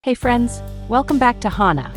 Hey friends, welcome back to Hana.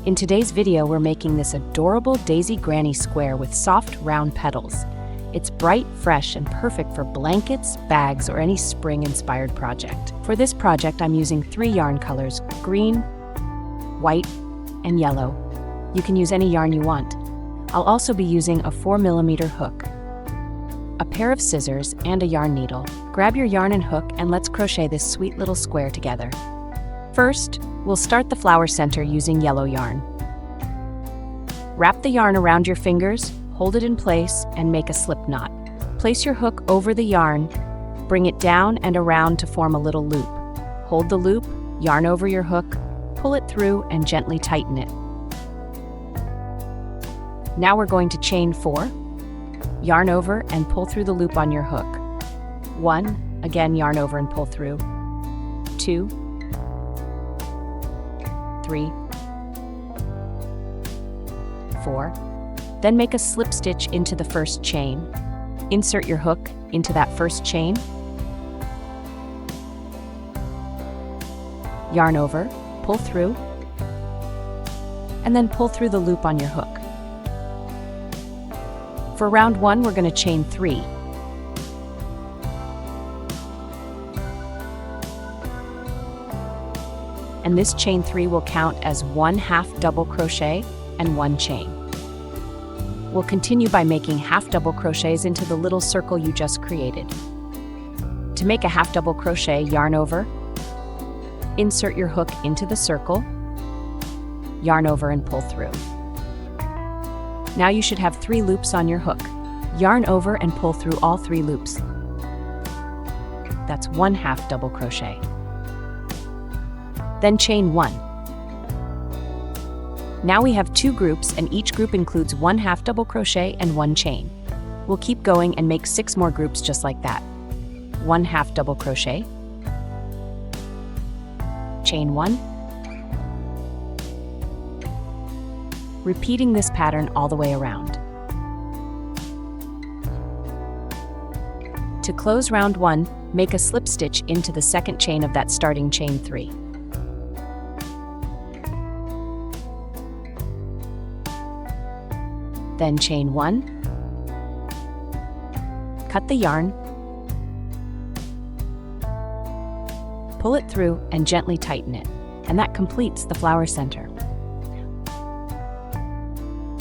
In today's video, we're making this adorable daisy granny square with soft, round petals. It's bright, fresh, and perfect for blankets, bags, or any spring-inspired project. For this project, I'm using 3 yarn colors: green, white, and yellow. You can use any yarn you want. I'll also be using a 4mm hook, a pair of scissors, and a yarn needle. Grab your yarn and hook, and let's crochet this sweet little square together. First, we'll start the flower center using yellow yarn. Wrap the yarn around your fingers, hold it in place, and make a slip knot. Place your hook over the yarn, bring it down and around to form a little loop. Hold the loop, yarn over your hook, pull it through, and gently tighten it. Now we're going to chain 4. Yarn over and pull through the loop on your hook. 1, again yarn over and pull through. 2, 3, 4. Then make a slip stitch into the first chain. Insert your hook into that first chain. Yarn over, pull through, and then pull through the loop on your hook. For round 1, we're going to chain 3. And this chain 3 will count as 1/2 double crochet and 1 chain. We'll continue by making half double crochets into the little circle you just created. To make a half double crochet, yarn over, insert your hook into the circle, yarn over and pull through. Now you should have 3 loops on your hook. Yarn over and pull through all 3 loops. That's 1/2 double crochet. Then chain 1. Now we have 2 groups, and each group includes 1/2 double crochet and 1 chain. We'll keep going and make 6 more groups just like that. 1/2 double crochet, chain 1, repeating this pattern all the way around. To close round 1, make a slip stitch into the second chain of that starting chain 3. Then chain 1, cut the yarn, pull it through and gently tighten it, and that completes the flower center.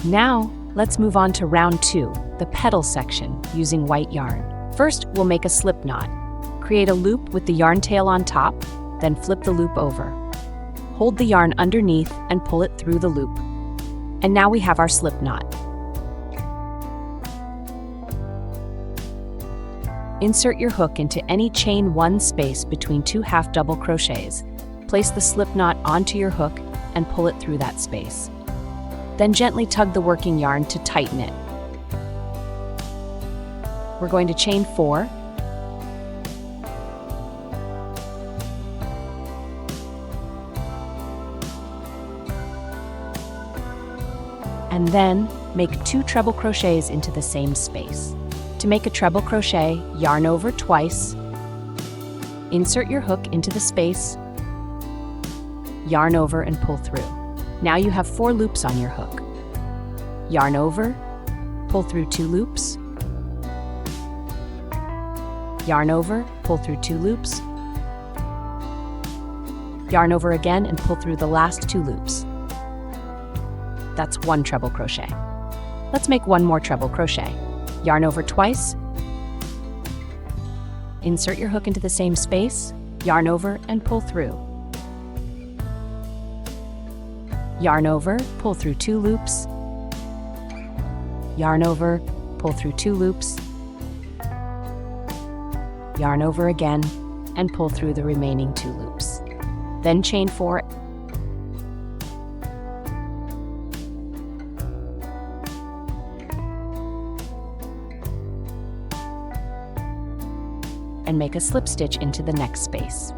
Now, let's move on to round 2, the petal section, using white yarn. First, we'll make a slip knot. Create a loop with the yarn tail on top, then flip the loop over. Hold the yarn underneath and pull it through the loop. And now we have our slip knot. Insert your hook into any chain 1 space between 2 half double crochets. Place the slip knot onto your hook and pull it through that space. Then gently tug the working yarn to tighten it. We're going to chain 4. And then make 2 treble crochets into the same space. To make a treble crochet, yarn over twice, insert your hook into the space, yarn over and pull through. Now you have 4 loops on your hook. Yarn over, pull through 2 loops, yarn over, pull through 2 loops, yarn over again and pull through the last 2 loops. That's 1 treble crochet. Let's make 1 more treble crochet. Yarn over twice, insert your hook into the same space, yarn over and pull through. Yarn over, pull through 2 loops, yarn over, pull through 2 loops, yarn over again, and pull through the remaining 2 loops. Then chain 4. And make a slip stitch into the next space.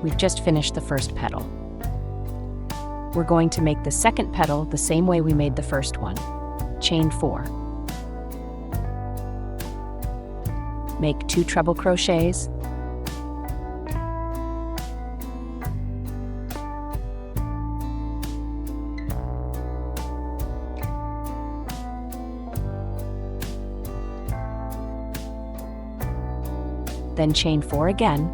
We've just finished the first petal. We're going to make the second petal the same way we made the first one. Chain 4. make 2 treble crochets. Then chain 4 again,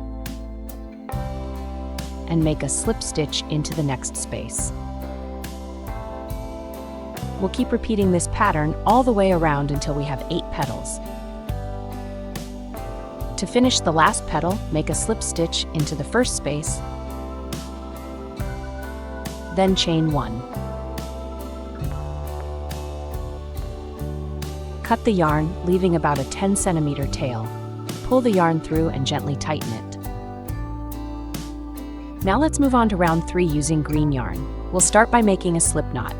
and make a slip stitch into the next space. We'll keep repeating this pattern all the way around until we have 8 petals. To finish the last petal, make a slip stitch into the first space, then chain 1. Cut the yarn, leaving about a 10 centimeter tail. Pull the yarn through and gently tighten it. Now let's move on to round 3 using green yarn. We'll start by making a slip knot.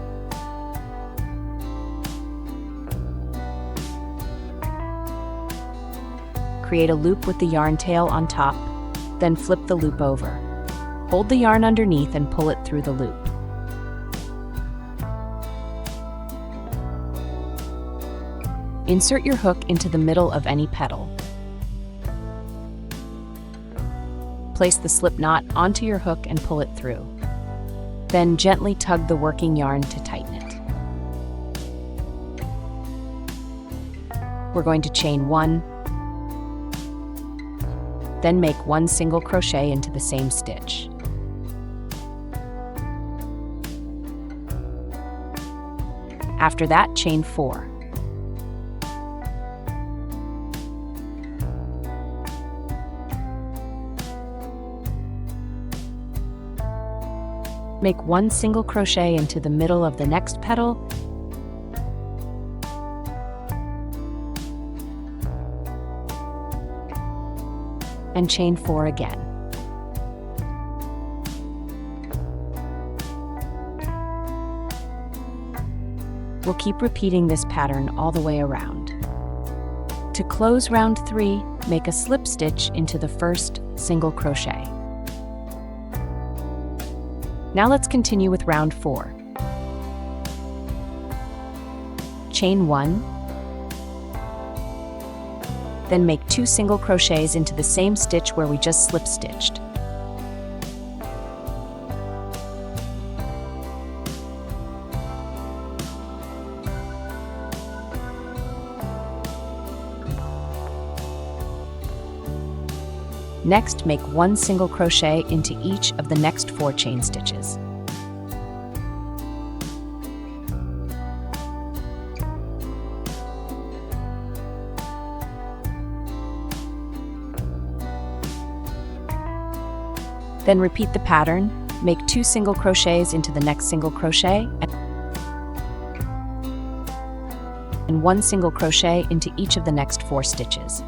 Create a loop with the yarn tail on top, then flip the loop over. Hold the yarn underneath and pull it through the loop. Insert your hook into the middle of any petal. Place the slip knot onto your hook and pull it through. Then gently tug the working yarn to tighten it. We're going to chain 1, then make 1 single crochet into the same stitch. After that, chain 4. Make 1 single crochet into the middle of the next petal, and chain 4 again. We'll keep repeating this pattern all the way around. To close round 3, make a slip stitch into the first single crochet. Now let's continue with round 4. Chain 1, then make 2 single crochets into the same stitch where we just slip stitched. Next, make 1 single crochet into each of the next 4 chain stitches. Then repeat the pattern, make 2 single crochets into the next single crochet, and 1 single crochet into each of the next 4 stitches.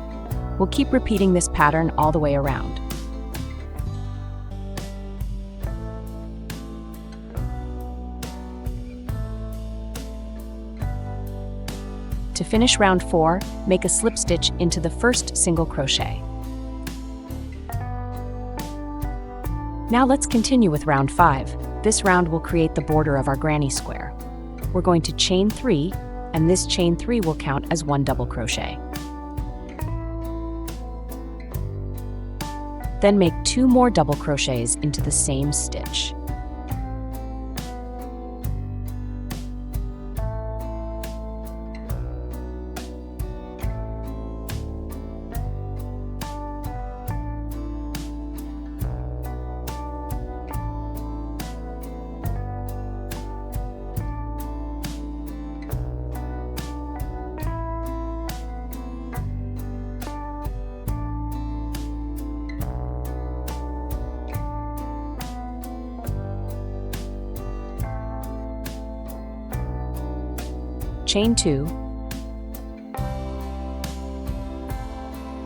We'll keep repeating this pattern all the way around. To finish round 4, make a slip stitch into the first single crochet. Now let's continue with round 5. This round will create the border of our granny square. We're going to chain 3, and this chain 3 will count as 1 double crochet. Then make 2 more double crochets into the same stitch. Chain 2,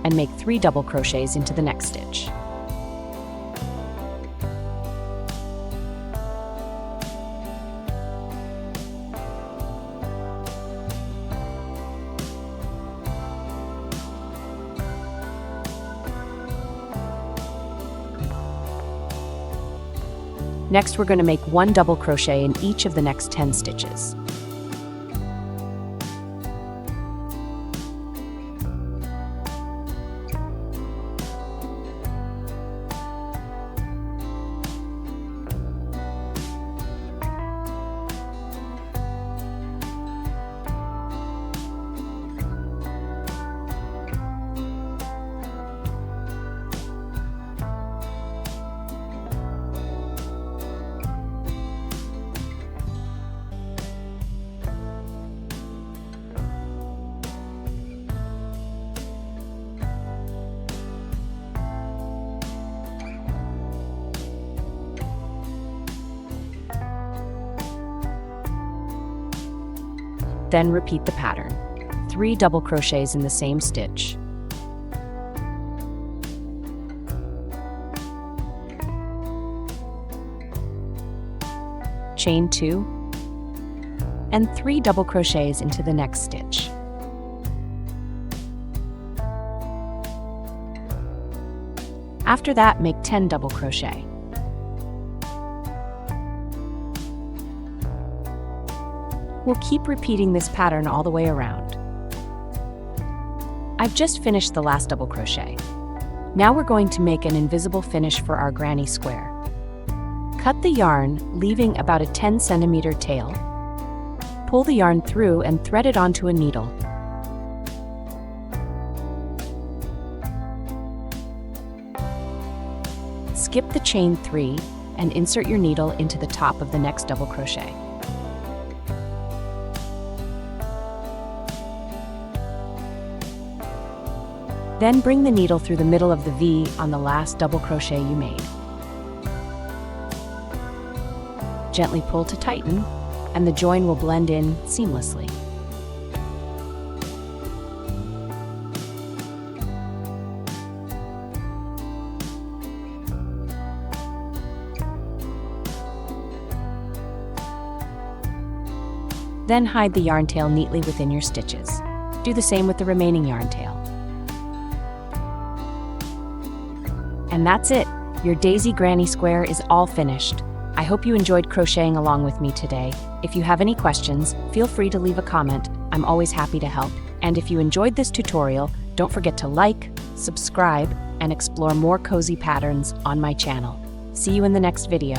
and make 3 double crochets into the next stitch. Next, we're going to make 1 double crochet in each of the next 10 stitches. Then repeat the pattern. 3 double crochets in the same stitch. Chain 2, and 3 double crochets into the next stitch. After that, make 10 double crochet. We'll keep repeating this pattern all the way around. I've just finished the last double crochet. Now we're going to make an invisible finish for our granny square. Cut the yarn, leaving about a 10 centimeter tail. Pull the yarn through and thread it onto a needle. Skip the chain 3 and insert your needle into the top of the next double crochet. Then bring the needle through the middle of the V on the last double crochet you made. Gently pull to tighten, and the join will blend in seamlessly. Then hide the yarn tail neatly within your stitches. Do the same with the remaining yarn tail. And that's it! Your daisy granny square is all finished. I hope you enjoyed crocheting along with me today. If you have any questions, feel free to leave a comment. I'm always happy to help. And if you enjoyed this tutorial, don't forget to like, subscribe, and explore more cozy patterns on my channel. See you in the next video.